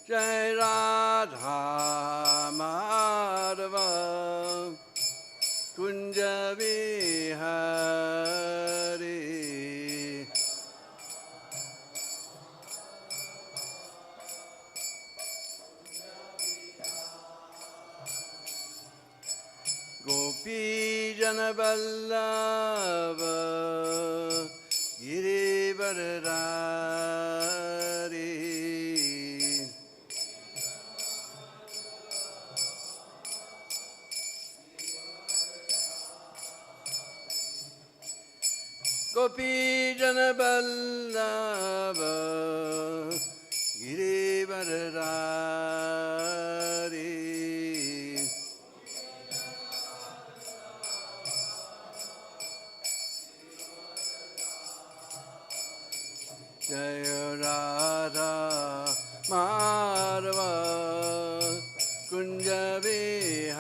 Jai Radha Madhava Kunja Vihari Gopi Jana Vallabha Girivardhari Gopi Jana Vallabha Girivardhari Jaya Radha Madhava Kunja Vihari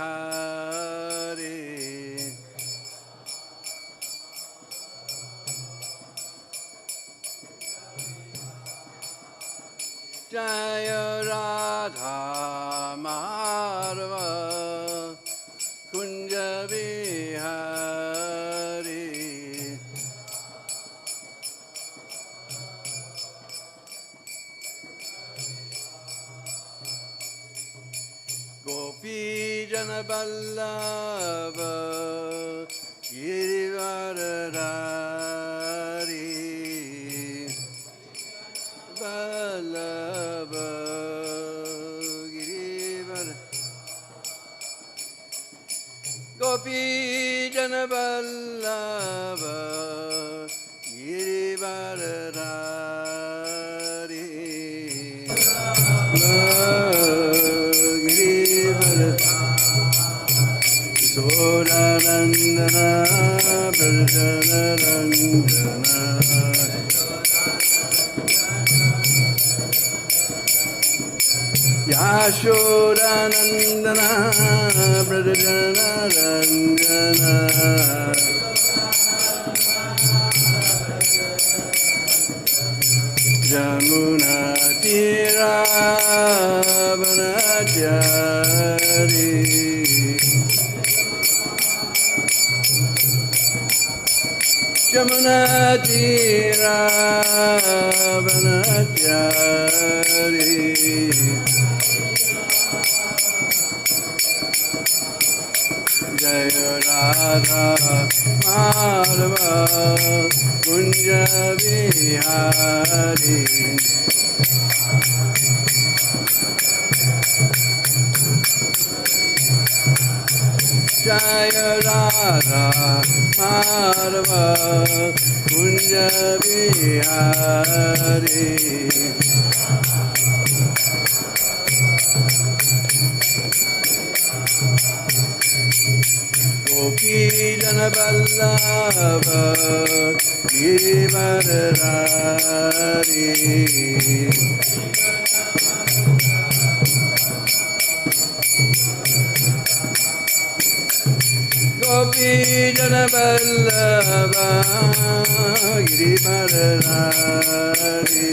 Jaya Radha Madhava Kunja Vihari Gopi Jana Vallabha Girivardhari Vallabha Girivardhari Gopi Jana Vallabha Girivardhari Sodanandana Prajanarandana Yashodanandana Prajanarandana Jamuna Tira Vanajari Jamuna Tira Vanajari Jaya Radha Madhava Kunja Vihari Jaya Radha Madhava Kunja Vihari Gopi Jana Vallabha Girivardhari Gopi Jana Vallabha Girivardhari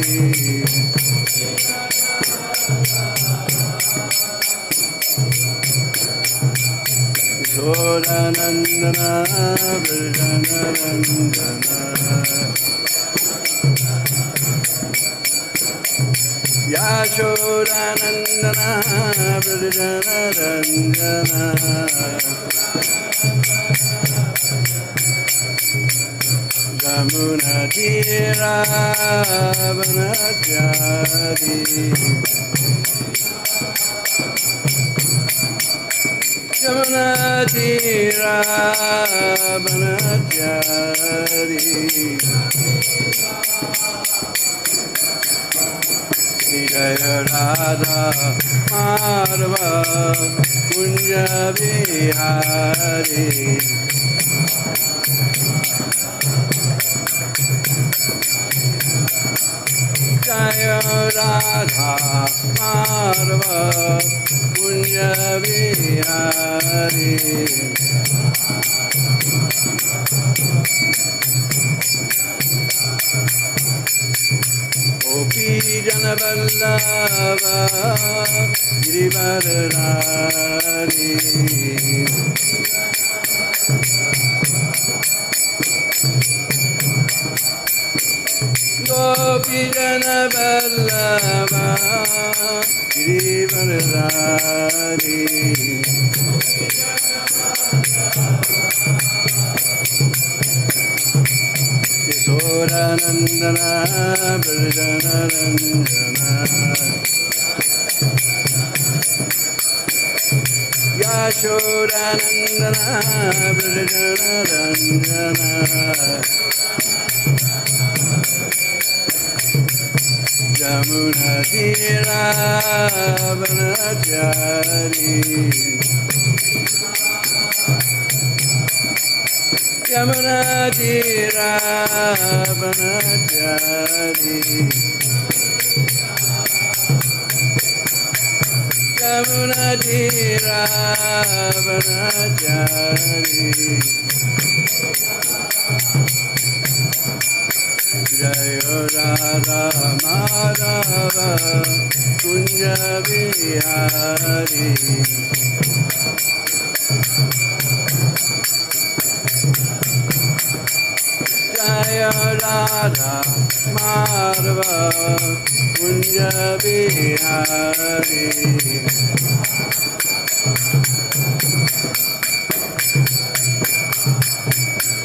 Sodanandana Prajanarandana Yashodanandana Prajanarandana Jamuna Tira Vanachari Jamuna Tira Vanachari Jaya Radha Madhava Kunja Vihari Jaya Radha Madhava Kunja Vihari Gopi Jana Vallabha Girivaradhari Gopi Jana Vallabha Girivaradhari Kisoranandana Brajanarandana Yashodanandana Brajanarandana Jamuna Tira Vanachari Jamuna Tira Vanachari Jamuna Tira Vanachari Jaya Radha Madhava Kunja Vihari Jaya Radha Madhava Kunja Vihari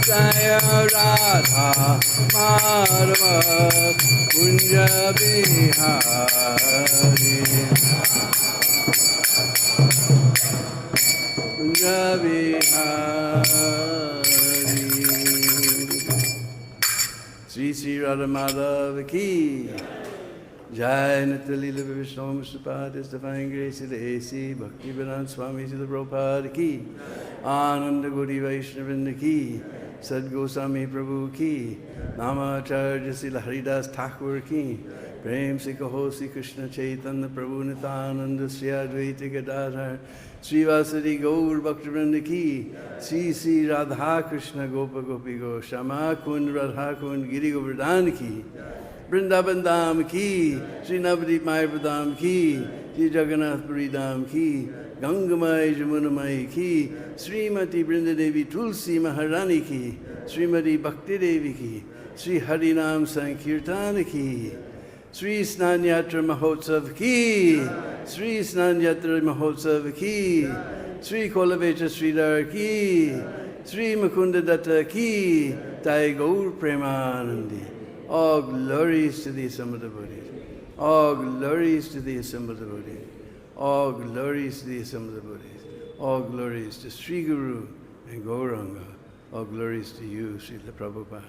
Jaya Radha Madhava Kunja Vihari Kunja Vihari Sri Sri Radha Madhava Ki Jai Ādi-līlā Vishnu Mustapadis Divine Grace of the A.C. Bhakti Vedanta Swami Srila Prabhupada Ki Ananda Gauri Vaishnavinda Ki Sad Goswami Prabhu Ki Namacharya Srila Haridas Thakur Ki Prem Se Kaho Sri Krishna Chaitanya Prabhu Nityananda Sri Advaita Gadadhar Sri Vasari Gaur Bhaktivinoda Ki Sri Sri Radha Krishna Gopa Gopi Go Shama Kund Radha Kund Giri Govardhan Ki Vrindavan Dham Ki, Sri Navadip Mayapur Dham Ki, Sri Jagannath Puri Dham Ki, Gangamai Jamunamai Ki, Srimati Vrindadevi Tulsi Maharani Ki, Srimati Bhakti Devi Ki, Sri Harinam Sankirtan Ki, Sri Snanyatra Mahotsav Ki, Sri Snanyatra Mahotsav Ki, Sri Kolavecha Sridhar Ki, Sri Mukunda Datta Ki, Jai Gaur Premanandi. All glories to the assembled devotees. All glories to the assembled devotees. All glories to the assembled devotees. All glories to Sri Guru and Gauranga. All glories to you, Srila Prabhupada.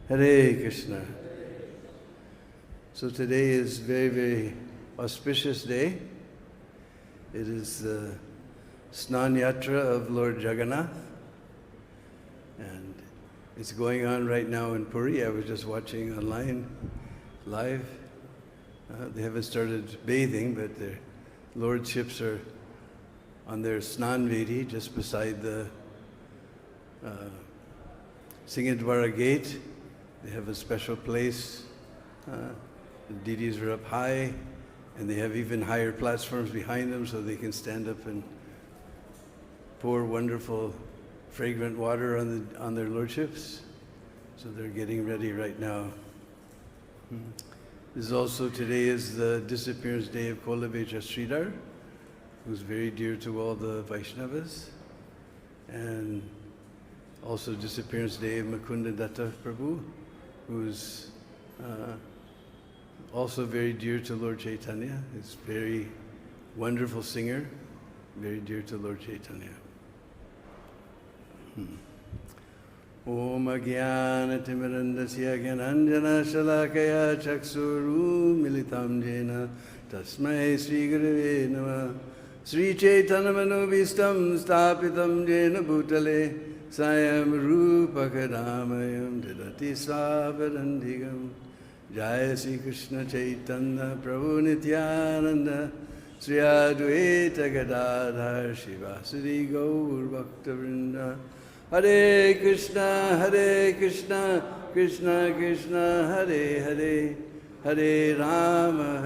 Hare Krishna. So today is very, very auspicious day. It is the Snan Yatra of Lord Jagannath, and it's going on right now in Puri. I was just watching online, live. They haven't started bathing, but their lordships are on their Snan Vedi just beside the Singadwara gate. They have a special place. The deities are up high, and they have even higher platforms behind them so they can stand up and pour wonderful, fragrant water on their lordships. So they're getting ready right now. This is also, today is the disappearance day of Kolavecha Sridhar, who's very dear to all the Vaishnavas, and also disappearance day of Mukunda Datta Prabhu, who's also very dear to Lord Chaitanya. He's a very wonderful singer, very dear to Lord Chaitanya. Om Ajnana-timirandasya Gyananjana Shalakaya Chakshuru Militam Jena Tasmai Sri Gurave Namah. Sri Chaitanya Manobhistam Stapitam Jena Bhutale Sayam Rupa Kadamayam Didati Svapadandigam. Jaya Sri Krishna Chaitanya Prabhu Nityananda Sri Advaita Gadadhar Shivasari Gaur Bhakta-vrinda. Hare Krishna, Krishna Krishna, Hare Hare, Hare Rama,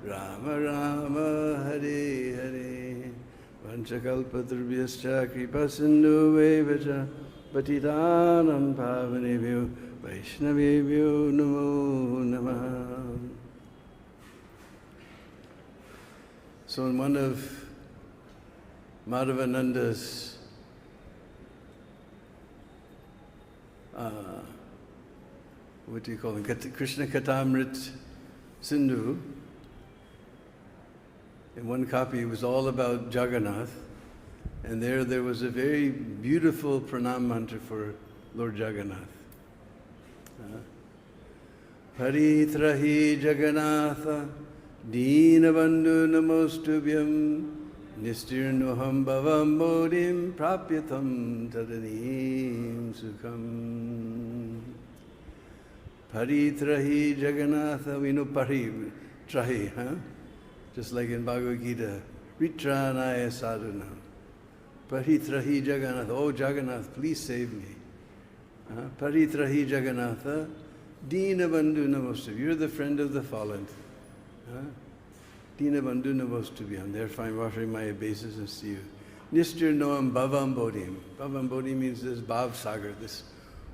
Rama Rama, Hare Hare. Vanchakalpatarvyascha kripasindhu-vacha patitanam pavanebhyo Vaishnavebhyo namo namaha. So in one of Madhavananda's what do you call them? Krishna Katamrit Sindhu. In one copy, it was all about Jagannath, and there was a very beautiful pranam mantra for Lord Jagannath. Paritrahi Jagannatha Deena Bhandu Namostubhyam Nistirnoham Bhavam Bodhim Prapyatam Tadanim Sukham. Paritrahi Jagannatha, we know Paritrahi, huh? Just like in Bhagavad Gita, Ritranaya Sadhuna. Paritrahi Jagannatha, oh Jagannath, please save me. Paritrahi Jagannatha, Deena Bhandu Namostubhyam, you're the friend of the fallen. Deena Bhandu Namostubhyam, therefore I'm offering my obeisances to you. Nistir Noam Bhavam Bodhim. Bhavam Bodhi means this Bhav Sagar, this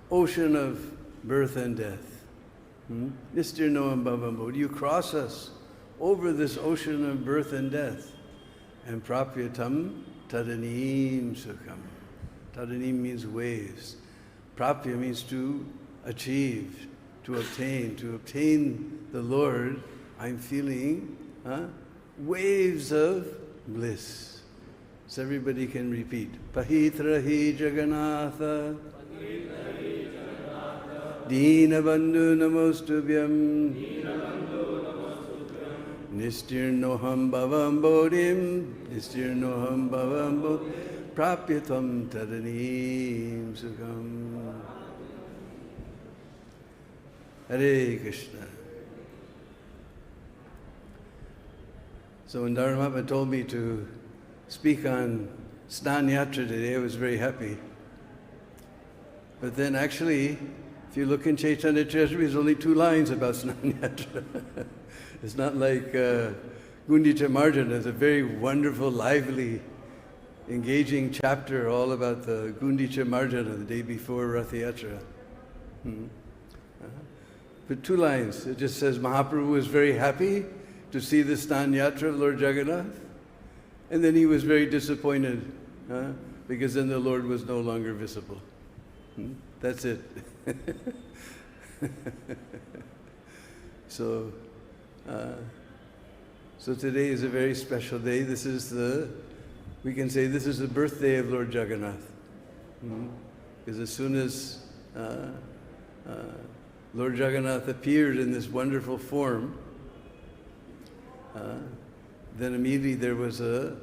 ocean of birth and death. Nistir Noam Bhavam Bodhi. You cross us over this ocean of birth and death. And Prapyatam Tadanim Sukham. Tadanim means waves. Prapya means to achieve, to obtain the Lord. I'm feeling waves of bliss. So everybody can repeat. Pahitrahi Jagannatha Deena Bhandu Namostubhyam Nistirnoham Bhavam Bodhim Nistirnoham Bhavam Bodhim Prapyatam Tadanim Sukham. Hare Krishna. So when Dharma told me to speak on Snan Yatra today, I was very happy. But then actually, if you look in Chaitanya Charitamrita, there's only 2 lines about Snan Yatra. It's not like Gundicha Marjan. It's a very wonderful, lively, engaging chapter all about the Gundicha Marjana the day before Rath Yatra. But 2 lines. It just says Mahaprabhu was very happy to see the Snan Yatra of Lord Jagannath, and then he was very disappointed because then the Lord was no longer visible. That's it. So today is a very special day. This is we can say this is the birthday of Lord Jagannath. Because as soon as Lord Jagannath appeared in this wonderful form, then immediately there was a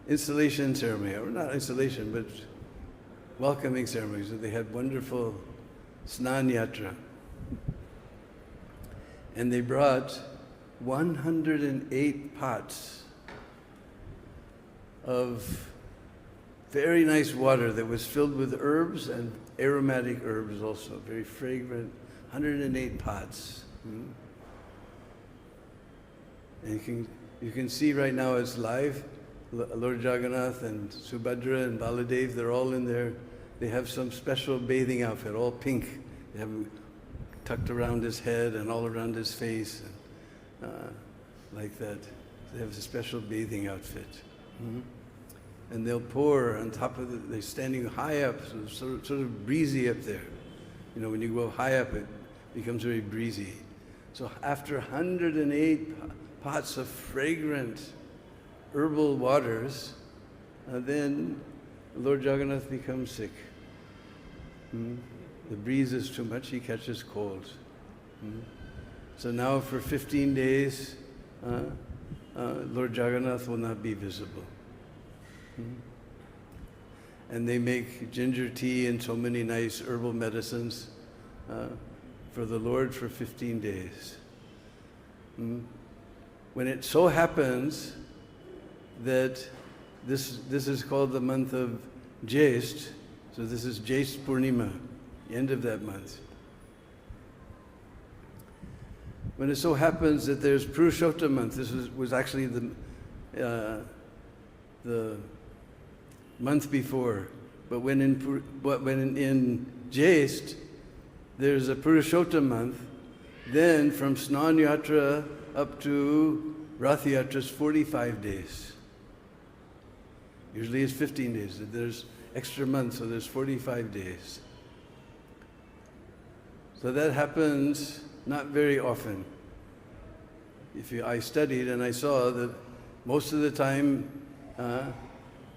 installation ceremony, or not installation, but welcoming ceremonies. So they had wonderful Snan Yatra. And they brought 108 pots of very nice water that was filled with herbs and aromatic herbs also, very fragrant, 108 pots. And you can see right now it's live. Lord Jagannath and Subhadra and Baladev, they're all in there. They have some special bathing outfit, all pink. They have tucked around his head and all around his face, and, like that. They have a special bathing outfit. And they'll pour on top of they're standing high up, so sort of breezy up there. You know, when you go high up, it becomes very breezy. So after 108 pots of fragrant herbal waters, then Lord Jagannath becomes sick. The breeze is too much, he catches cold. So now for 15 days, Lord Jagannath will not be visible. And they make ginger tea and so many nice herbal medicines for the Lord for 15 days. When it so happens that this is called the month of Jyesht, so this is Jyesht Purnima, the end of that month. When it so happens that there's Purushottam month, this was actually the month before, but when in Jyesht there's a Purushottam month, then from Snan Yatra up to Rath Yatra is 45 days. Usually it's 15 days. There's extra months, so there's 45 days. So that happens not very often. I studied and I saw that most of the time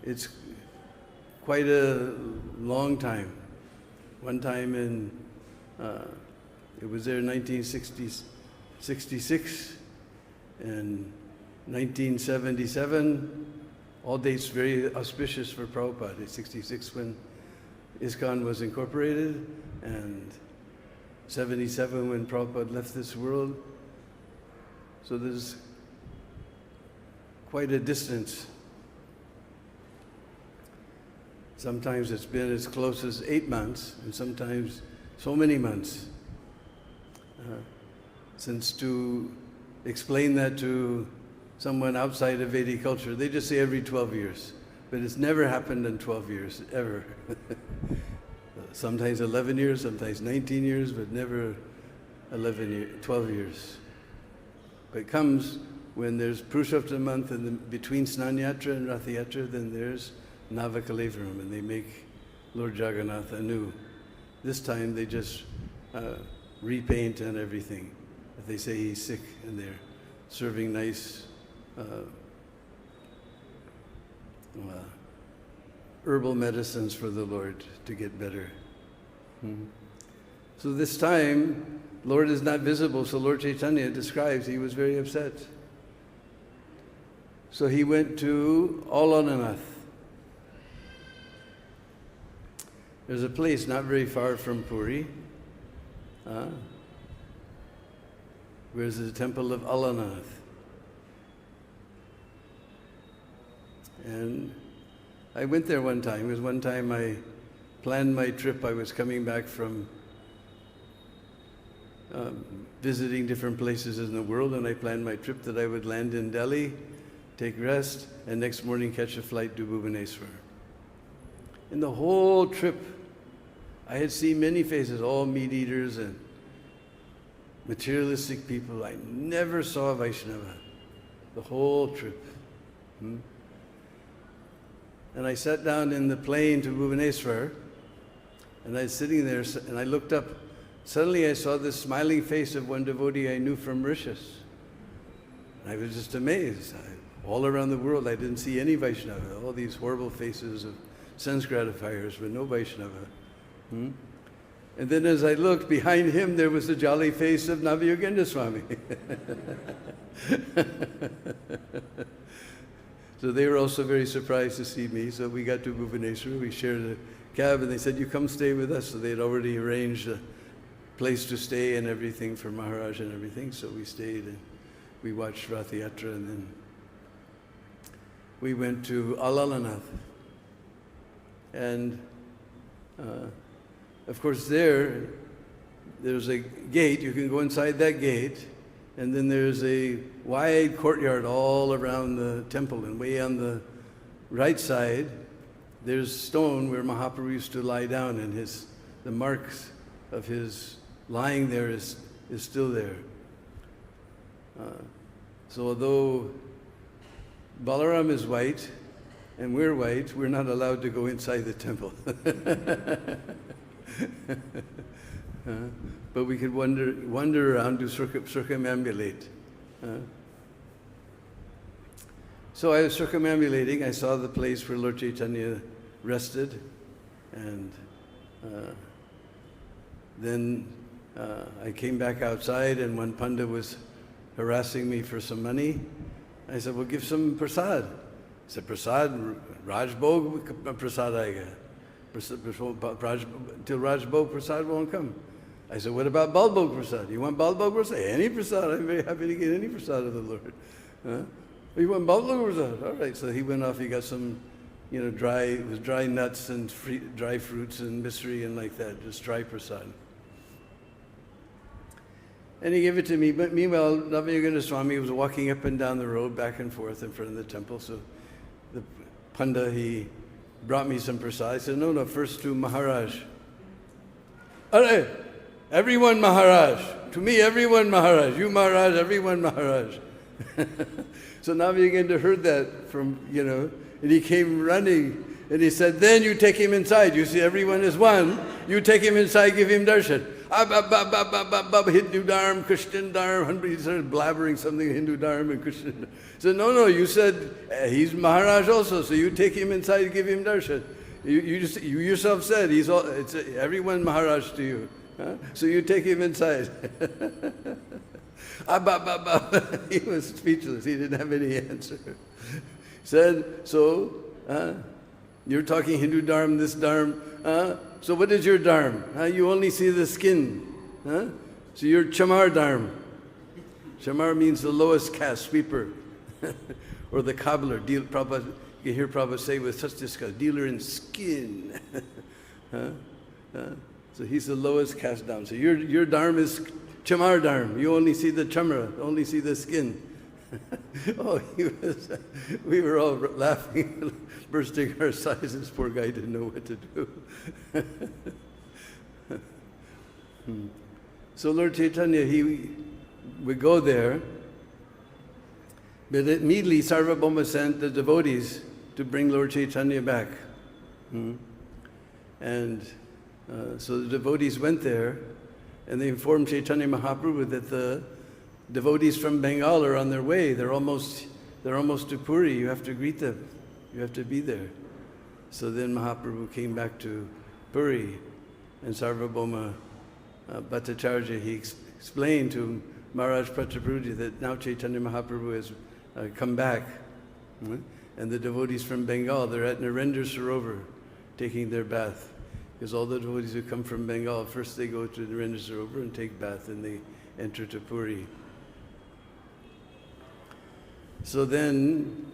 it's quite a long time. One time it was there in 1966 and 1977. All dates very auspicious for Prabhupada. It's 66 when ISKCON was incorporated, and 77 when Prabhupada left this world. So there's quite a distance. Sometimes it's been as close as 8 months, and sometimes so many months. Since to explain that to someone outside of Vedic culture, they just say every 12 years. But it's never happened in 12 years, ever. Sometimes 11 years, sometimes 19 years, but never 12 years. But it comes when there's Purushottam month, and between Snan Yatra and Rath Yatra, then there's Navakalevaram, and they make Lord Jagannath anew. This time they just repaint and everything. If they say he's sick, and they're serving nice herbal medicines for the Lord to get better. So this time, Lord is not visible, so Lord Chaitanya describes he was very upset. So he went to Alananath. There's a place not very far from Puri, where there's the temple of Alananath. And I went there one time. It was one time I planned my trip. I was coming back from visiting different places in the world, and I planned my trip that I would land in Delhi, take rest, and next morning catch a flight to Bhubaneswar. In the whole trip, I had seen many faces, all meat eaters and materialistic people. I never saw a Vaishnava the whole trip. And I sat down in the plane to Bhubaneswar, and I was sitting there, and I looked up. Suddenly I saw this smiling face of one devotee I knew from Mauritius. I was just amazed. All around the world, I didn't see any Vaishnava. All these horrible faces of sense gratifiers, but no Vaishnava. And then as I looked, behind him there was the jolly face of Navayogendra Swami. So they were also very surprised to see me. So we got to Bhubaneswar, we shared a cab, and they said, "You come stay with us." So they had already arranged a place to stay and everything for Maharaj and everything. So we stayed and we watched Rath Yatra, and then we went to Alalanath. And of course there's a gate. You can go inside that gate, and then there's a wide courtyard all around the temple, and way on the right side there's stone where Mahaprabhu used to lie down, and the marks of his lying there is still there. So although Balaram is white and we're white, we're not allowed to go inside the temple. But we could wander around to circumambulate. So I was circumambulating. I saw the place where Lord Chaitanya rested, and then I came back outside, and one Panda was harassing me for some money. I said, well, give some prasad. He said, prasad? Rajbhog prasad aega. Till Rajbhog prasad won't come. I said, what about Balbhog prasad? You want Balbhog prasad? Any prasad. I'm very happy to get any prasad of the Lord. You want Balbhog prasad? All right. So he went off. He got some, dry nuts and dry fruits and misri and like that, just dry prasad. And he gave it to me. But meanwhile, Navayogananda Swami was walking up and down the road, back and forth in front of the temple. So the Panda, he brought me some prasad. I said, no, first to Maharaj. Arre, everyone Maharaj. To me, everyone Maharaj. You Maharaj, everyone Maharaj. So Navayogananda heard that from, and he came running. And he said, then you take him inside. You see, everyone is one. You take him inside, give him darshan. Hindu Dharma, Christian Dharma. He started blabbering something, Hindu Dharma and Christian Dharma. So no, you said he's Maharaj also, so you take him inside, give him darshan. You yourself said it's everyone Maharaj to you. So you take him inside. He was speechless. He didn't have any answer. Said, so you're talking Hindu Dharma, this Dharma. So what is your dharma? You only see the skin. So you're chamar dharma. Chamar means the lowest caste, sweeper, or the cobbler. You hear Prabhupada say with such disgust, dealer in skin. So he's the lowest caste down. So your dharma is chamar dharma. You only see the chamra, only see the skin. We were all laughing, bursting our sizes. Poor guy didn't know what to do. So Lord Chaitanya, he would go there, but immediately Sarvabhauma sent the devotees to bring Lord Chaitanya back. And so the devotees went there, and they informed Chaitanya Mahaprabhu that the devotees from Bengal are on their way. They're almost to Puri. You have to greet them. You have to be there. So then Mahaprabhu came back to Puri, and Sarvabhauma Bhattacharya, he explained to Maharaj Prataprudya that now Chaitanya Mahaprabhu has come back. And the devotees from Bengal, they're at Narendra Sarovar taking their bath. Because all the devotees who come from Bengal, first they go to Narendra Sarovar and take bath, and they enter to Puri. So then,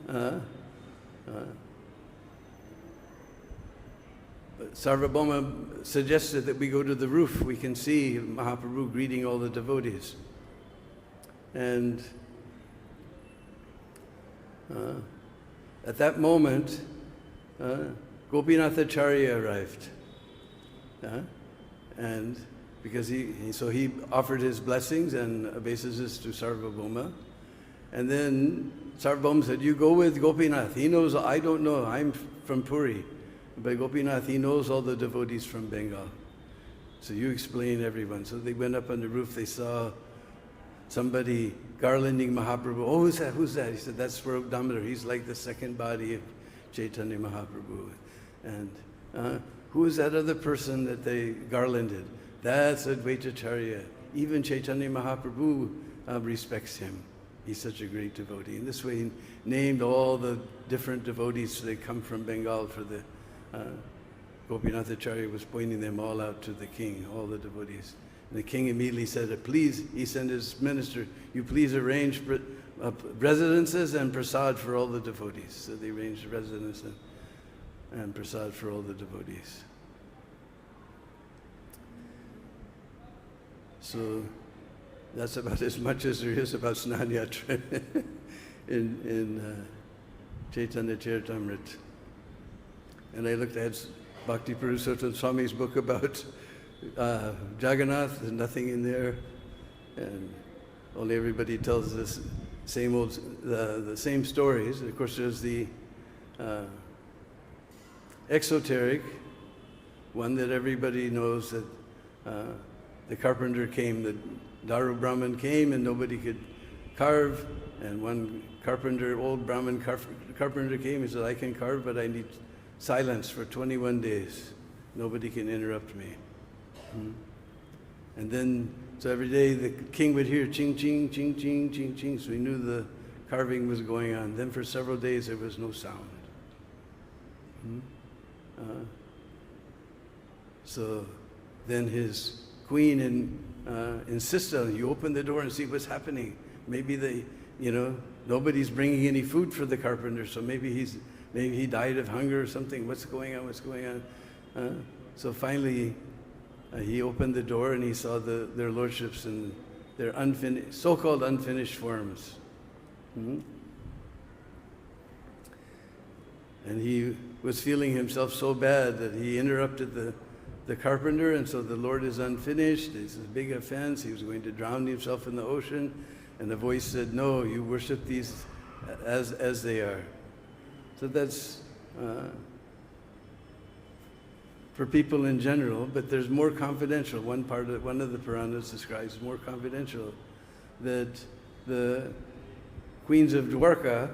Sarvabhauma suggested that we go to the roof. We can see Mahaprabhu greeting all the devotees. And at that moment, Gopinathacharya arrived. And because he offered his blessings and obeisances to Sarvabhauma. And then Sarvabhauma said, you go with Gopinath. He knows, I don't know, I'm from Puri. But Gopinath, he knows all the devotees from Bengal. So you explain everyone. So they went up on the roof, they saw somebody garlanding Mahaprabhu. Oh, who's that? Who's that? He said, that's Swarup Damodar. He's like the second body of Chaitanya Mahaprabhu. And who is that other person that they garlanded? That's Advaitacharya. Even Chaitanya Mahaprabhu respects him. He's such a great devotee. And this way he named all the different devotees that come from Bengal for the Gopinathacharya was pointing them all out to the king, all the devotees. And the king immediately said, please, he sent his minister, you please arrange residences and prasad for all the devotees. So they arranged residence and prasad for all the devotees. So that's about as much as there is about Snan Yatra in Chaitanya Charitamrita. And I looked at Bhakti Purushottam Swami's book about Jagannath, there's nothing in there, and only everybody tells this same old, the same stories. Of course, there's the exoteric one that everybody knows, that the carpenter came, the Daru Brahman came, and nobody could carve, and one carpenter, old Brahmin carpenter came. He said, I can carve, but I need silence for 21 days. Nobody can interrupt me. And then, so every day the king would hear ching, ching, ching, ching, ching, ching, so he knew the carving was going on. Then for several days there was no sound. So then his queen insisted on, you open the door and see what's happening. Maybe nobody's bringing any food for the carpenter, so maybe he died of hunger or something. What's going on? What's going on? So finally, he opened the door and he saw their lordships and their so-called unfinished forms. And he was feeling himself so bad that he interrupted the carpenter, and so the Lord is unfinished. It's a big offense. He was going to drown himself in the ocean. And the voice said, no, you worship these as they are. So that's for people in general, but there's more confidential. One of the Puranas describes more confidential, that the queens of Dwarka,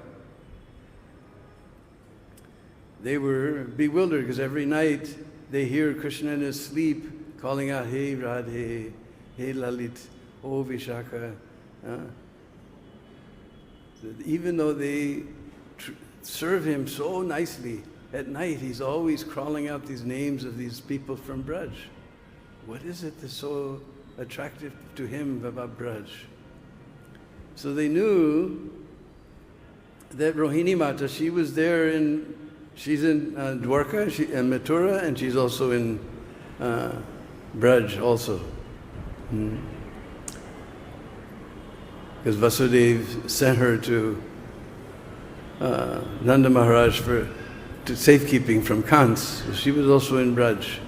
they were bewildered because every night they hear Krishna in his sleep calling out, Hey Radhe, Hey Lalit, Oh Vishaka. Even though they serve him so nicely, at night he's always crawling out these names of these people from Braj. What is it that's so attractive to him about Braj? So they knew that Rohini Mata, she was there she's in Dwarka and Mathura, and she's also in Braj also. Because Vasudeva sent her to Nanda Maharaj to safekeeping from Kans. So she was also in Braj.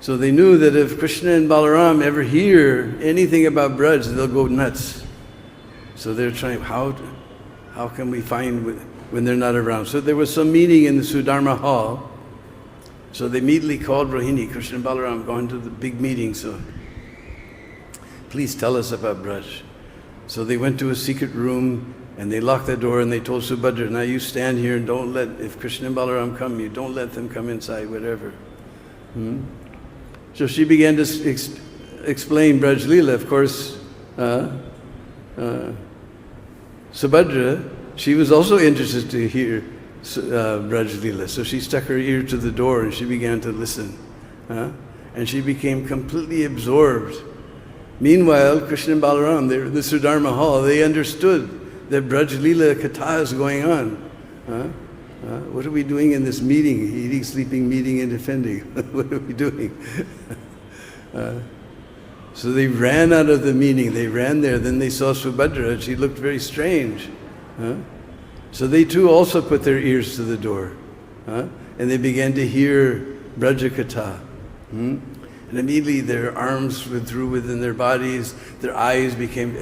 So they knew that if Krishna and Balaram ever hear anything about Braj, they'll go nuts. So they're trying, how can we find when they're not around? So there was some meeting in the Sudharma hall. So they immediately called Rohini, Krishna and Balaram, going to the big meeting. So please tell us about Braj. So they went to a secret room and they locked the door and they told Subhadra, now you stand here and don't if Krishna and Balaram come, you don't let them come inside, whatever. So she began to explain Braj-līlā. Of course, Subhadra, she was also interested to hear Braj-līlā. So she stuck her ear to the door and she began to listen. And she became completely absorbed. Meanwhile, Krishna and Balaram, they were in the Sudharma hall, they understood that Braj-līlā Katha is going on. What are we doing in this meeting? Eating, sleeping, meeting, and defending. What are we doing? So they ran out of the meeting. They ran there. Then they saw Subhadra, and she looked very strange. So they too also put their ears to the door. And they began to hear Braja Katha. And immediately their arms withdrew within their bodies, their eyes became,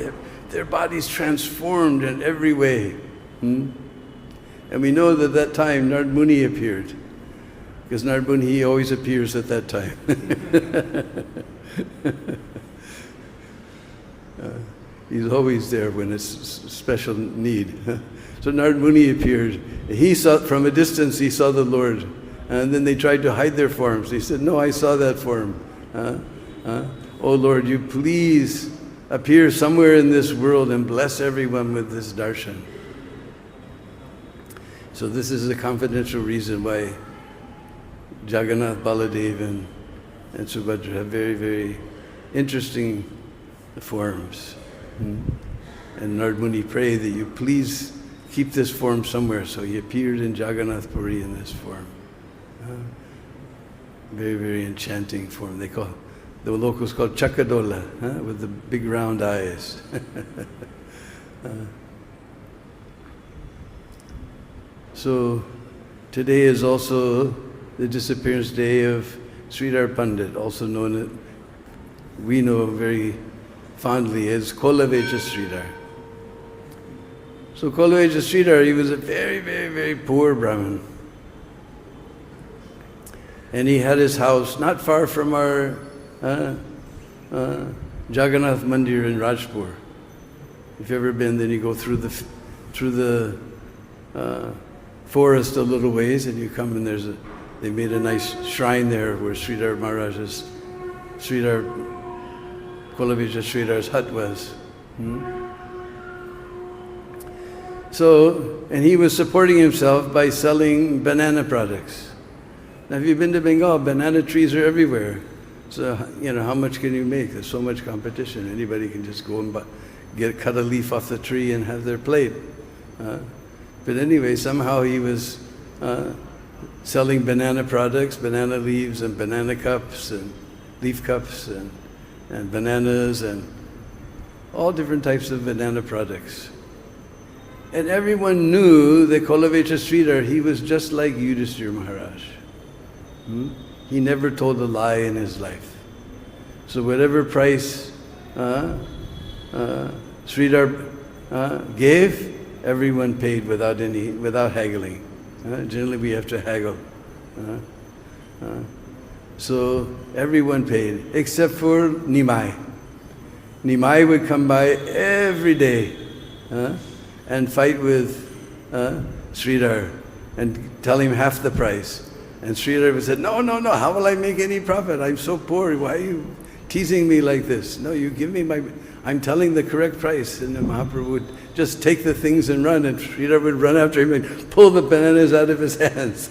their bodies transformed in every way. And we know that at that time Narad Muni appeared, because Narad Muni always appears at that time. He's always there when it's special need. So Narad Muni appeared. He saw, from a distance, he saw the Lord. And then they tried to hide their forms. He said, no, I saw that form. Oh Lord, you please appear somewhere in this world and bless everyone with this darshan. So this is the confidential reason why Jagannath, Baladev and Subhadra have very, very interesting forms. And Narad Muni prayed that you please keep this form somewhere. So he appeared in Jagannath Puri in this form. Very, very enchanting form. They call, the locals call Chakadola, with the big round eyes. So today is also the disappearance day of Sridhar Pandit, also known, we know very fondly as Kolaveja Sridhar. So Kolaveja Sridhar, he was a very, very, very poor Brahmin. And he had his house not far from our Jagannath Mandir in Rajpur. If you've ever been, then you go through the forest a little ways, and you come and they made a nice shrine there where Sridhar Maharaj's, Kolaveja Sridhar's hut was. So, and he was supporting himself by selling banana products. Now, if you've been to Bengal, banana trees are everywhere. So, how much can you make? There's so much competition. Anybody can just go and cut a leaf off the tree and have their plate. But anyway, somehow he was selling banana products, banana leaves and banana cups and leaf cups and bananas and all different types of banana products. And everyone knew that Kolaveja Sridhar, he was just like Yudhishthira Maharaj. He never told a lie in his life. So whatever price Sridhar gave, everyone paid without haggling. Generally we have to haggle. So everyone paid, except for Nimai. Nimai would come by every day and fight with Sridhar and tell him half the price. And Sridhar would say, no, how will I make any profit? I'm so poor, why are you teasing me like this? No, you give me I'm telling the correct price. And the Mahaprabhu would just take the things and run, and Sridhar would run after him and pull the bananas out of his hands.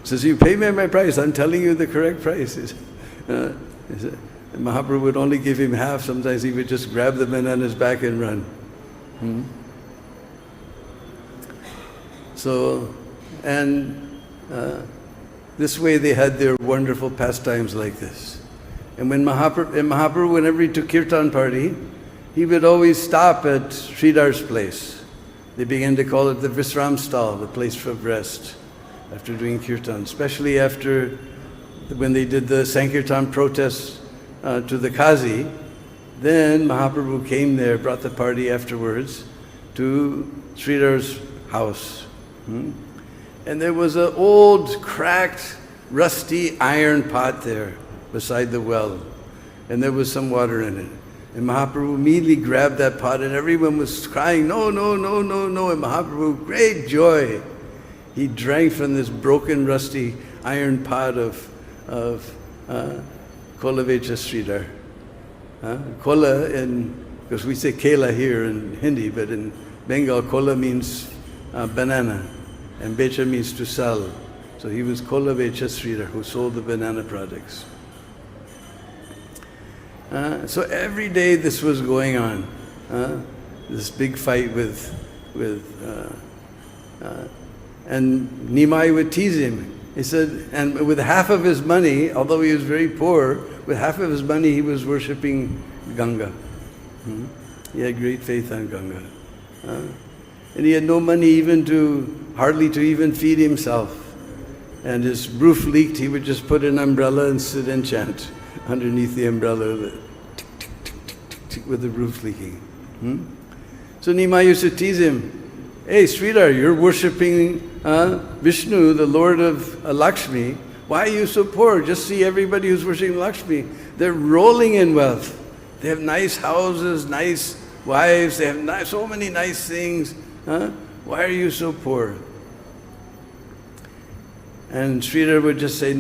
Says, you pay me my price, I'm telling you the correct price. Mahaprabhu would only give him half, sometimes he would just grab the bananas back and run. So, and this way they had their wonderful pastimes like this. And when Mahaprabhu, whenever he took kirtan party, he would always stop at Sridhar's place. They began to call it the Visram stall, the place for rest, after doing kirtan, especially after when they did the Sankirtan protests to the Qazi. Then Mahaprabhu came there, brought the party afterwards to Sridhar's house. And there was an old, cracked, rusty iron pot there beside the well. And there was some water in it. And Mahaprabhu immediately grabbed that pot, and everyone was crying, no, no, no, no, no. And Mahaprabhu, great joy, he drank from this broken, rusty iron pot of Kolaveja Sridhar. Kola, because we say Kela here in Hindi, but in Bengal, Kola means banana, and Becha means to sell. So he was Kolaveja Sridhar, who sold the banana products. So every day this was going on, this big fight and Nimai would tease him. He said, and with half of his money, although he was very poor, with half of his money he was worshipping Ganga. He had great faith on Ganga. And he had no money hardly to even feed himself. And his roof leaked, he would just put an umbrella and sit and chant underneath the umbrella, tick, tick, tick, tick, tick, tick, with the roof leaking. So Nimai used to tease him, hey Sridhar, you're worshipping Vishnu, the Lord of Lakshmi. Why are you so poor? Just see everybody who's worshipping Lakshmi. They're rolling in wealth. They have nice houses, nice wives, they have so many nice things. Why are you so poor? And Sridhar would just say,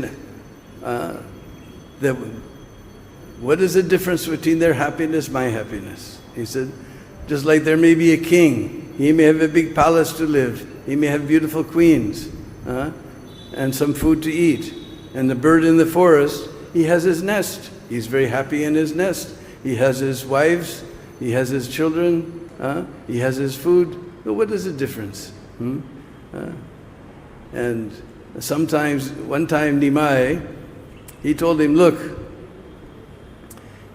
what is the difference between their happiness, my happiness? He said, just like there may be a king, he may have a big palace to live, he may have beautiful queens, and some food to eat. And the bird in the forest, he has his nest. He's very happy in his nest. He has his wives, he has his children, he has his food. But what is the difference? And sometimes, one time Nimai, he told him, look,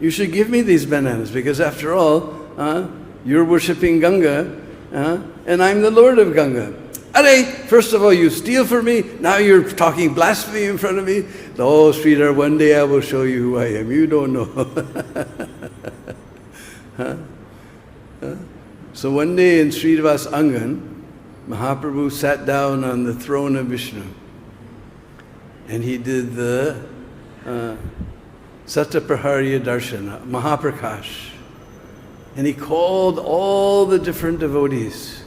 you should give me these bananas, because after all, you're worshipping Ganga, and I'm the Lord of Ganga. Are, first of all, you steal from me, now you're talking blasphemy in front of me. Oh, Sridhar, one day I will show you who I am. You don't know. Huh? Huh? So one day in Srinivas Angan, Mahaprabhu sat down on the throne of Vishnu and he did the Satapraharya Darshana, Mahaprakash. And he called all the different devotees.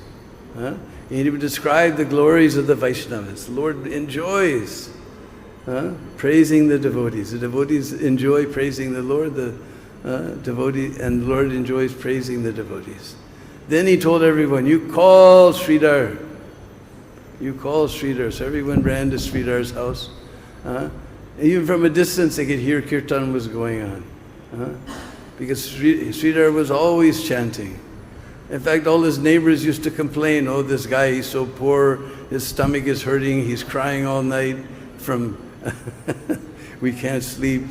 And he would describe the glories of the Vaishnavas. The Lord enjoys praising the devotees. The devotees enjoy praising the Lord, and the Lord enjoys praising the devotees. Then he told everyone, you call Sridhar. You call Sridhar. So everyone ran to Sridhar's house. Even from a distance they could hear kirtan was going on. Because Sridhar was always chanting. In fact, all his neighbors used to complain, oh, this guy, he's so poor, his stomach is hurting, he's crying all night from, we can't sleep.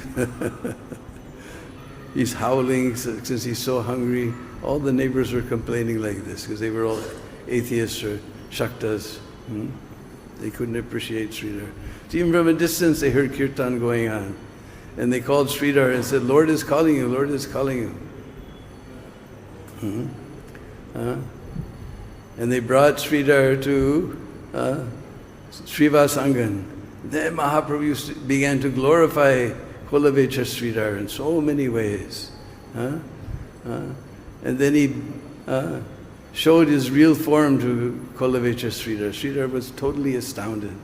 He's howling since he's so hungry. All the neighbors were complaining like this because they were all atheists or Shaktas. They couldn't appreciate Sridhar. So even from a distance they heard kirtan going on. And they called Sridhar and said, Lord is calling you, Lord is calling you. And they brought Sridhar to Srivas Angan. Then Mahaprabhu began to glorify Kulavecha Sridhar in so many ways. And then he showed his real form to Kulavecha Sridhar. Sridhar was totally astounded.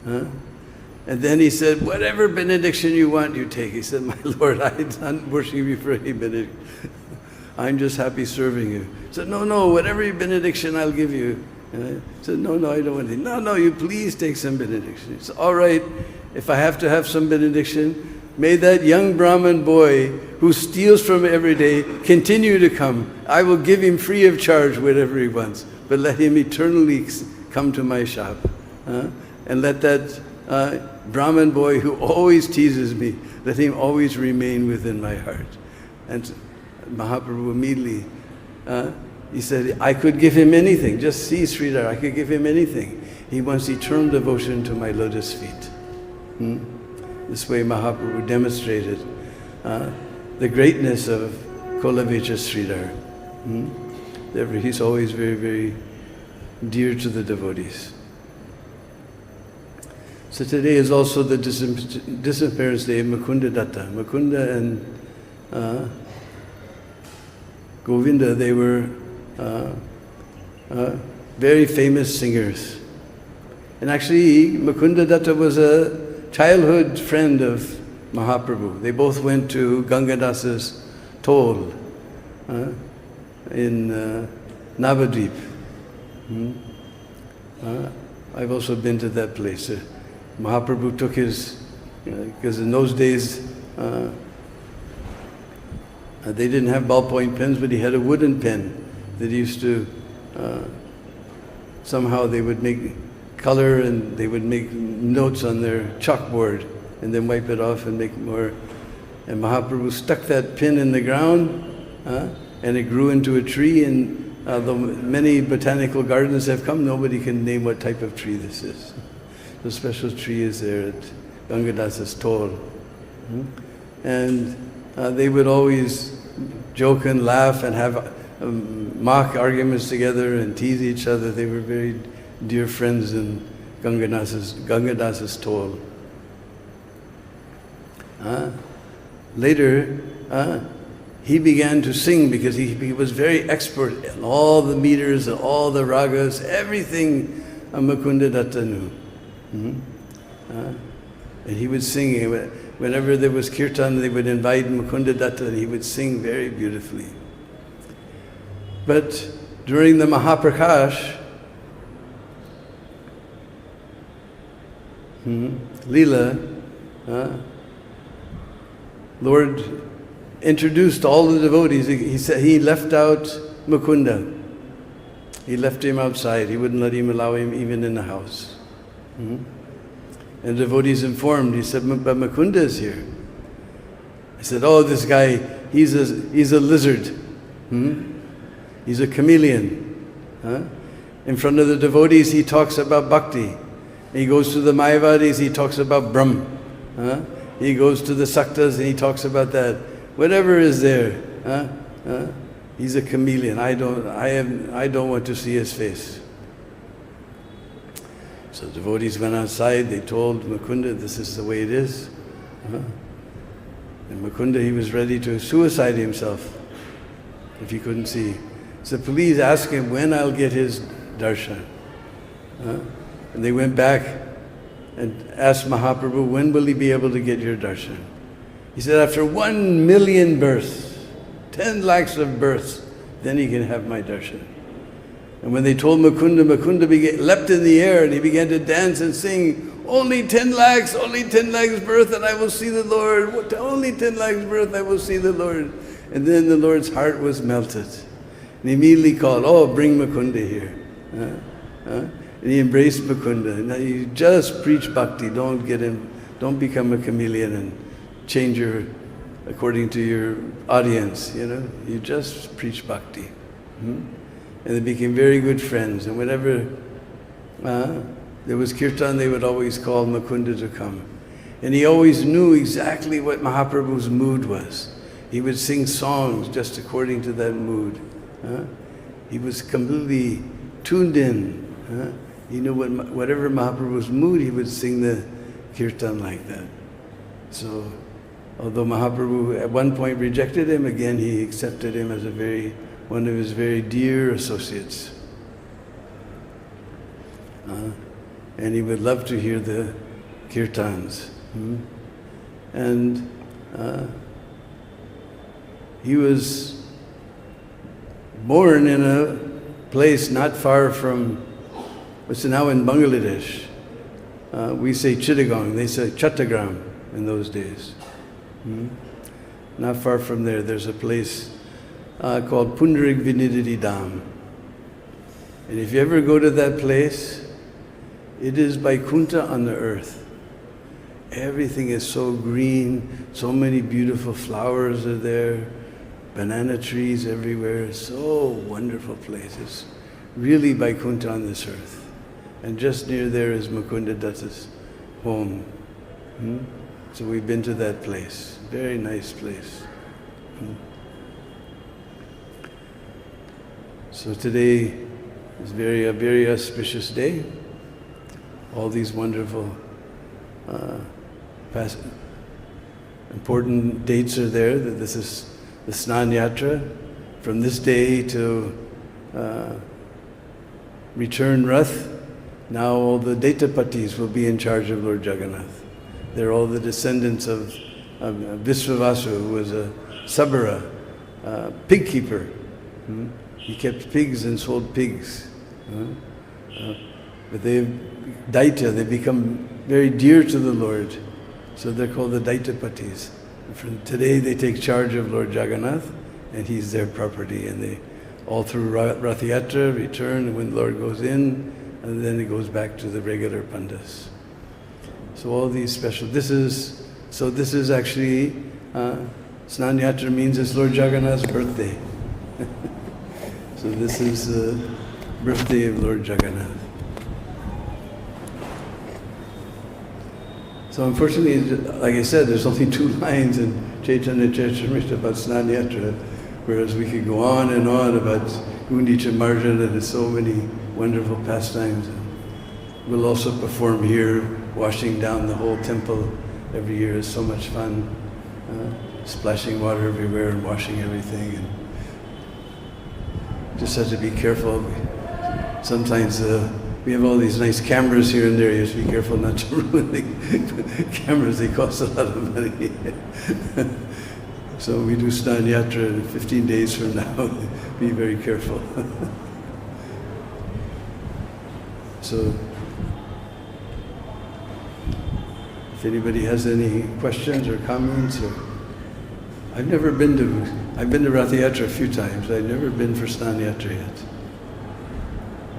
And then he said, whatever benediction you want, you take. He said, my Lord, I'm not worshiping you for any benediction. I'm just happy serving you. He said, no, whatever benediction I'll give you. He said, no, I don't want anything. No, you please take some benediction. He said, all right, if I have to have some benediction, may that young Brahmin boy who steals from me every day continue to come. I will give him free of charge whatever he wants, but let him eternally come to my shop. And let that Brahmin boy who always teases me, let him always remain within my heart. And Mahaprabhu immediately, he said, I could give him anything. Just see Sridhar, I could give him anything. He wants eternal devotion to my lotus feet. This way Mahaprabhu demonstrated the greatness of Kulavecha Sridhar. Therefore he's always very, very dear to the devotees. So today is also the disappearance day of Mukunda Datta. Mukunda and Govinda, they were very famous singers. And actually, Mukunda Datta was a childhood friend of Mahaprabhu. They both went to Gangadasa's toll in Navadvip. I've also been to that place. Mahaprabhu took his, because in those days they didn't have ballpoint pens, but he had a wooden pen that he used to, somehow they would make color and they would make notes on their chalkboard and then wipe it off and make more. And Mahaprabhu stuck that pin in the ground and it grew into a tree, and though many botanical gardens have come, nobody can name what type of tree this is. The special tree is there at Gangadasa's toll. And they would always joke and laugh and have mock arguments together and tease each other. They were very dear friends in Gangadasa's toll. Later, he began to sing because he was very expert in all the meters and all the ragas, everything Mukunda Datta knew. And he would sing. Whenever there was kirtan, they would invite Mukunda Datta and he would sing very beautifully. But during the Mahaprakash, Līlā, Lord introduced all the devotees. He said he left out Mukunda. He left him outside. He wouldn't let him allow him even in the house. And the devotees informed. He said, but Mukunda is here. I said, oh, this guy, he's a lizard. He's a chameleon. In front of the devotees, he talks about bhakti. He goes to the Mayavadis, he talks about Brahm. He goes to the Saktas and he talks about that. Whatever is there. He's a chameleon. I don't want to see his face. So devotees went outside, they told Mukunda, this is the way it is. And Mukunda, he was ready to suicide himself if he couldn't see. So please ask him when I'll get his darshan. And they went back and asked Mahaprabhu, when will he be able to get your darshan? He said, after 1 million births, 10 lakhs of births, then he can have my darshan. And when they told Mukunda, Mukunda leapt in the air and he began to dance and sing, only 10 lakhs birth and I will see the Lord. Only 10 lakhs birth, I will see the Lord. And then the Lord's heart was melted. And he immediately called, oh, bring Mukunda here. And he embraced Mukunda. Now you just preach bhakti, don't become a chameleon and change according to your audience, You just preach bhakti. And they became very good friends. And whenever there was kirtan, they would always call Mukunda to come. And he always knew exactly what Mahaprabhu's mood was. He would sing songs just according to that mood. He was completely tuned in. He knew whatever Mahaprabhu's mood, he would sing the kirtan like that. So, although Mahaprabhu at one point rejected him, again he accepted him as one of his very dear associates. And he would love to hear the kirtans. And he was born in a place not far from what's now in Bangladesh. We say Chittagong, they say Chattagram in those days. Not far from there, there's a place called Pundarik Viniditi Dham. And if you ever go to that place, it is Vaikuntha on the earth. Everything is so green, so many beautiful flowers are there, banana trees everywhere, so wonderful places. Really Vaikuntha on this earth. And just near there is Mukunda Datta's home. So we've been to that place. Very nice place. So today is a very auspicious day. All these wonderful important dates are there. That this is the Snan Yatra. From this day to return Rath, now all the Daitapatis will be in charge of Lord Jagannath. They're all the descendants of Visvavasu, who was a Sabara, pig keeper. He kept pigs and sold pigs. But they become very dear to the Lord. So they're called the Daitapatis. From today they take charge of Lord Jagannath and he's their property. And they all through Rath Yatra return when the Lord goes in and then it goes back to the regular Pandas. So all these special, this is actually, Snan Yatra means it's Lord Jagannath's birthday. So this is the birthday of Lord Jagannath. So unfortunately, like I said, there's only 2 lines in Chaitanya Charitamrita about Snan Yatra, whereas we could go on and on about Gundicha Marjana and so many wonderful pastimes. We'll also perform here, washing down the whole temple every year. Is so much fun, splashing water everywhere and washing everything. And just have to be careful. Sometimes we have all these nice cameras here and there. You have to be careful not to ruin the cameras. They cost a lot of money. So we do Snan Yatra 15 days from now. Be very careful. So, if anybody has any questions or comments, I've been to Rath Yatra a few times. I've never been for Snan Yatra yet.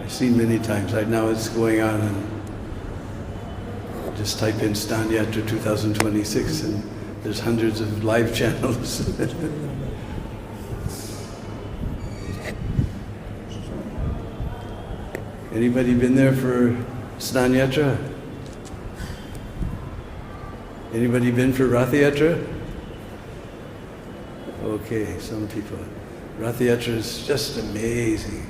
I've seen many times. Now it's going on, and just type in Snan Yatra 2026 and there's hundreds of live channels. Anybody been there for Snan Yatra? Anybody been for Rath Yatra? Okay, some people. Rath Yatra is just amazing.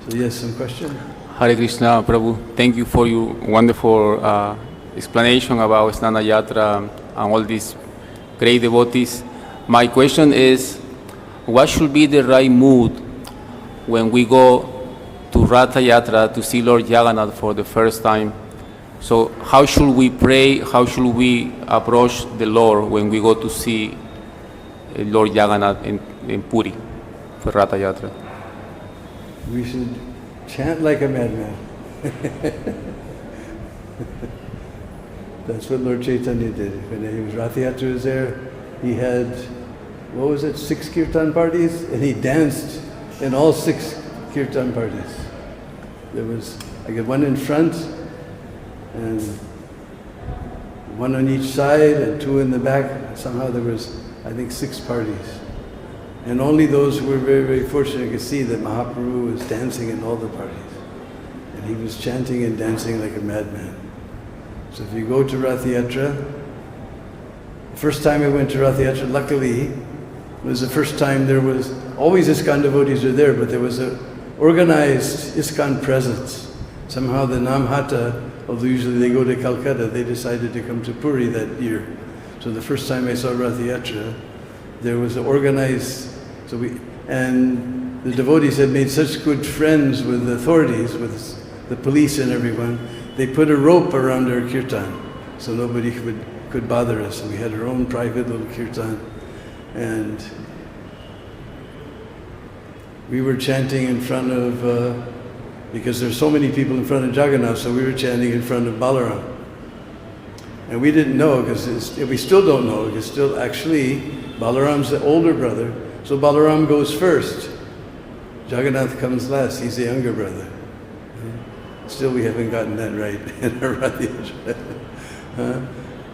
So yes, some question? Hare Krishna, Prabhu. Thank you for your wonderful explanation about Snana Yatra and all these great devotees. My question is, what should be the right mood when we go to Ratha Yatra to see Lord Jagannath for the first time? So how should we pray, how should we approach the Lord when we go to see Lord Jagannath in Puri for Ratha Yatra? We should chant like a madman. That's what Lord Chaitanya did. When he was Rath Yatra was there, he had, 6 kirtan parties, and he danced in all 6 kirtan parties. There was, one in front, and 1 on each side, and 2 in the back. Somehow there was, 6 parties. And only those who were very, very fortunate could see that Mahaprabhu was dancing in all the parties. And he was chanting and dancing like a madman. So if you go to Rath Yatra, the first time I went to Rath Yatra, luckily, it was the first time there was, always ISKCON devotees were there, but there was an organized ISKCON presence. Somehow the Namhata, although usually they go to Calcutta, they decided to come to Puri that year. So the first time I saw Rath Yatra, there was an organized, and the devotees had made such good friends with the authorities, with the police and everyone. They put a rope around our kirtan, so nobody could bother us. We had our own private little kirtan, and we were chanting in front of, because there's so many people in front of Jagannath, so we were chanting in front of Balaram. And we didn't know, because we still don't know, because still actually Balaram's the older brother, so Balaram goes first. Jagannath comes last, he's the younger brother. Still we haven't gotten that right in our Rath Yatra.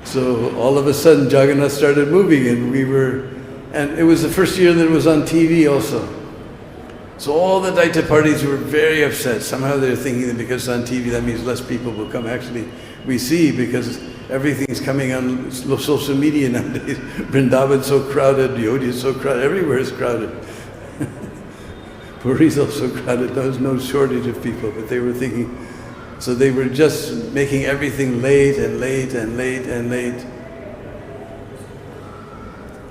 So all of a sudden Jagannath started moving, and it was the first year that it was on TV also. So all the Daita parties were very upset. Somehow they're thinking that because it's on TV that means less people will come. Actually, we see, because everything's coming on social media nowadays. Vrindavan's so crowded, Yodi is so crowded, everywhere is crowded. Puri's also crowded, there was no shortage of people, but they were thinking, so they were just making everything late and late and late and late.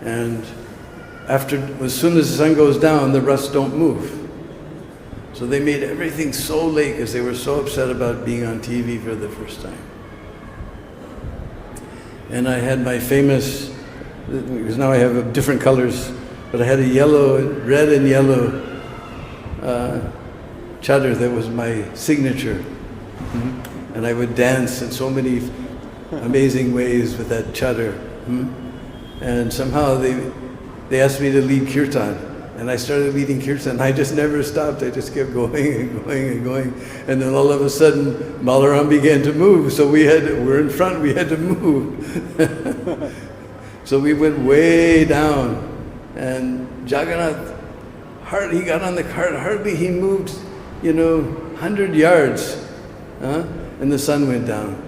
And as soon as the sun goes down, the Raths don't move. So they made everything so late because they were so upset about being on TV for the first time. And I had my famous, because now I have different colors, but I had a yellow, red and yellow chadar that was my signature. And I would dance in so many amazing ways with that chadar. And somehow they asked me to lead kirtan. And I started leading kirtan. I just never stopped. I just kept going and going and going. And then all of a sudden, Balaram began to move. So we're in front, we had to move. So we went way down. And Jagannath, he got on the cart, hardly he moved, 100 yards. And the sun went down.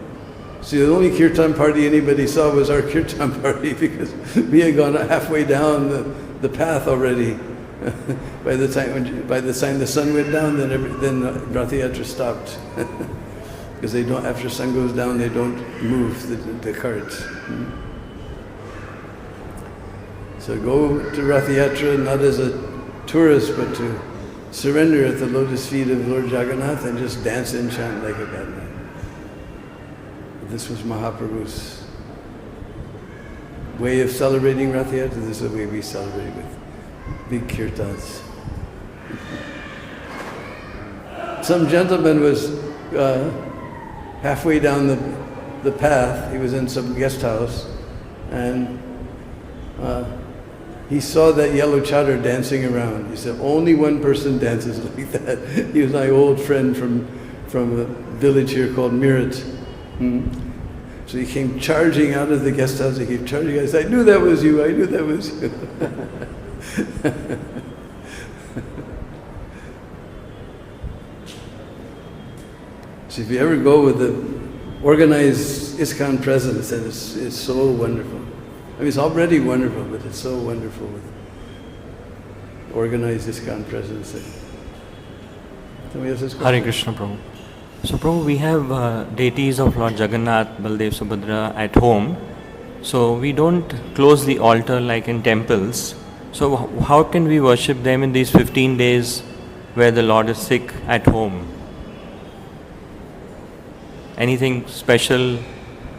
See, the only kirtan party anybody saw was our kirtan party, because we had gone halfway down the path already. By the time the sun went down, then Rath Yatra stopped. Because they don't, after sun goes down, they don't move the carts. So go to Rath Yatra not as a tourist, but to surrender at the lotus feet of Lord Jagannath and just dance and chant like a madman. This was Mahaprabhu's way of celebrating Rath Yatra. This is the way we celebrate with big kirtans. Some gentleman was halfway down the path. He was in some guest house, and he saw that yellow chadar dancing around. He said, only one person dances like that. He was my old friend from a village here called Meerut. So he came charging out of the guest house. He came charging. I said, I knew that was you. I knew that was you. So if you ever go with the organized ISKCON presence, then it's so wonderful. I mean, it's already wonderful, but it's so wonderful with organized ISKCON presence. Hare Krishna, Prabhu. So, Prabhu, we have deities of Lord Jagannath, Baldev, Subhadra at home. So, we don't close the altar like in temples. So, how can we worship them in these 15 days where the Lord is sick at home? Anything special?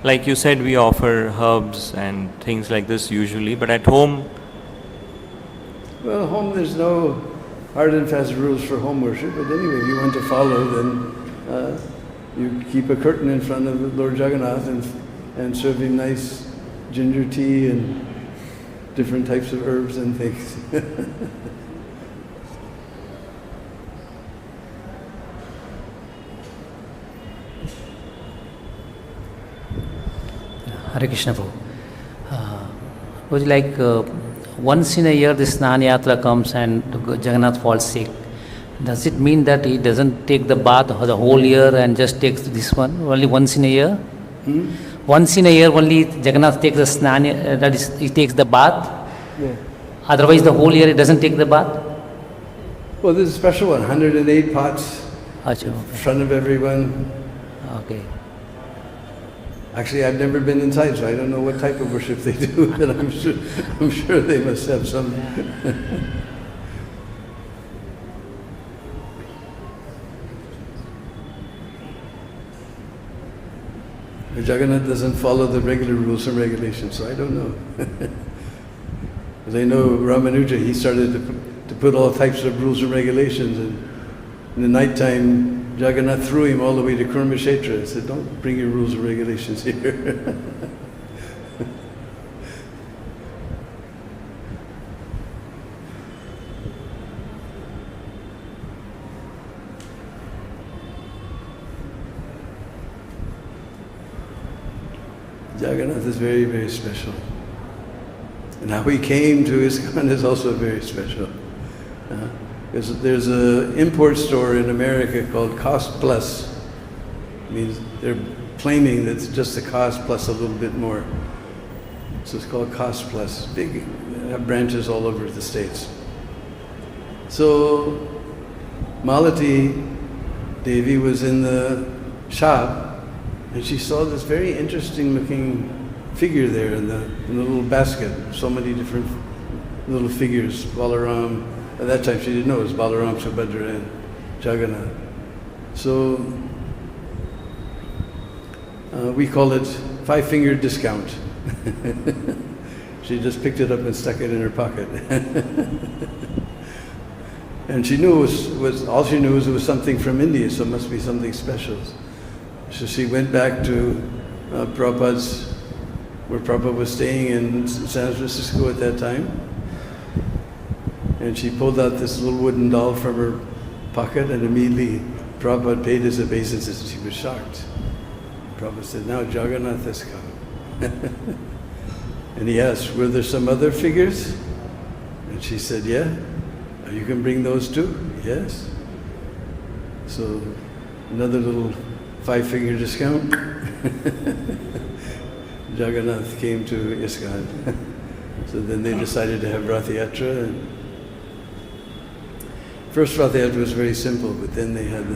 Like you said, we offer herbs and things like this usually, but at home? Well, home there's no hard and fast rules for home worship, but anyway, if you want to follow, then you keep a curtain in front of Lord Jagannath and serve him nice ginger tea and different types of herbs and things. Hare Krishna Prabhu. Was like once in a year this Snan Yatra comes and Jagannath falls sick. Does it mean that he doesn't take the bath for the whole year and just takes this one only once in a year? Once in a year only Jagannath takes the Snan, that is, he takes the bath. Yeah. Otherwise the whole year he doesn't take the bath. Well, this is a special one, 108 pots Achha, in okay. front of everyone. Okay. Actually, I've never been inside, so I don't know what type of worship they do, but I'm sure they must have some. Jagannath doesn't follow the regular rules and regulations, so I don't know. As I know, Ramanuja, he started to put all types of rules and regulations, and in the nighttime, Jagannath threw him all the way to Kurmakshetra and said, "Don't bring your rules and regulations here." Jagannath is very, very special. And how he came to ISKCON is also very special. There's an import store in America called Cost Plus. It means they're claiming that it's just the cost plus a little bit more. So it's called Cost Plus. Big, they have branches all over the States. So Malati Devi was in the shop and she saw this very interesting looking figure there in the little basket. So many different little figures, Balaram. At that time she didn't know it was Balaram, Subhadra and Jagannath. So we call it 5-finger discount. She just picked it up and stuck it in her pocket. And she knew all she knew was it was something from India, so it must be something special. So she went back to Prabhupada's, where Prabhupada was staying in San Francisco at that time. And she pulled out this little wooden doll from her pocket, and immediately Prabhupada paid his obeisances, and she was shocked. Prabhupada said, "Now Jagannath has come." And he asked, "Were there some other figures?" And she said, "Yeah." "You can bring those too?" "Yes." So another little 5-finger discount. Jagannath came to ISKCON. So then they decided to have Rath Yatra. And first Rath Yatra was very simple, but then they had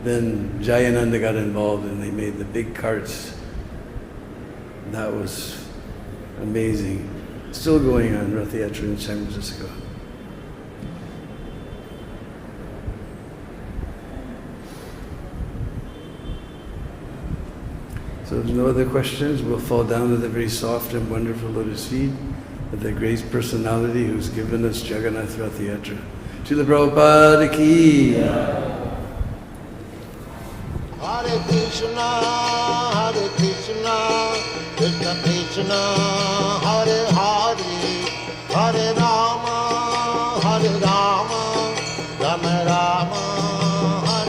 then Jayananda got involved and they made the big carts. That was amazing. Still going on, Rath Yatra in San Francisco. So if there's no other questions, we'll fall down to the very soft and wonderful lotus feet of the great personality who's given us Jagannath Rath Yatra. Srila Prabhupada ki. Hare Krishna, Krishna Krishna,